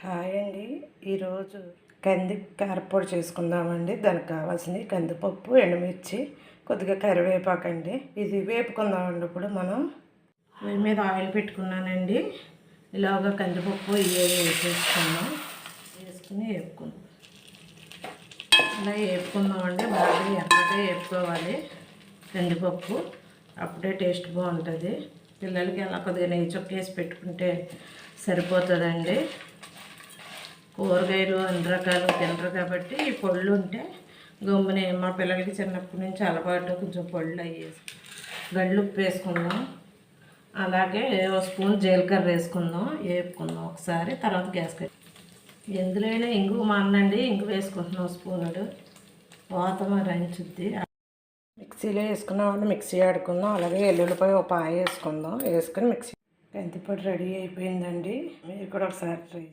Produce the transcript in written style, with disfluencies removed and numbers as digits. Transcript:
Hi అండి. ఈరోజు కంది కారపొడి చేసుకుందామండి. దానికి కావాల్సినవి కందిపప్పు, ఎండుమిర్చి, కొద్దిగా కరివేపాకు అండి. ఇది వేపుకుందామండి. ఇప్పుడు మనం పొయ్యి మీద ఆయిల్ పెట్టుకున్నానండి. ఇలాగా కందిపప్పు వేసేసుకుందాం. వేసుకుని వేపుకుందాం. ఇలా వేపుకుందామండి. బాగా ఎర్రగా వేపుకోవాలి కందిపప్పు. అప్పుడే టేస్ట్ బాగుంటుంది. పిల్లలకి అలా కొద్దిగా నెయ్యి చొక్కేసి పెట్టుకుంటే సరిపోతుందండి. కూరగాయలు అన్ని రకాలు తినరు కాబట్టి ఈ పొళ్ళు ఉంటే గమ్మునే మా పిల్లలకి చిన్నప్పటి నుంచి అలవాటు. కొంచెం పొళ్ళు అయ్యేసి గళ్ళుప్పు వేసుకుందాం. అలాగే ఒక స్పూన్ జీలకర్ర వేసుకుందాం. వేపుకుందాం ఒకసారి. తర్వాత గ్యాస్ కట్టి ఎందులోనే ఇంగు మానండి. ఇంగు వేసుకుంటున్నాం స్పూనుడు. వాతం రంచుద్ది. మిక్సీలో వేసుకున్నామండి. మిక్సీ ఆడుకుందాం. అలాగే ఎల్లుల్లిపాయ ఒక పాయ వేసుకుందాం. వేసుకొని మిక్సీ కందిపొడి రెడీ అయిపోయిందండి. మీరు కూడా ఒకసారి ట్రై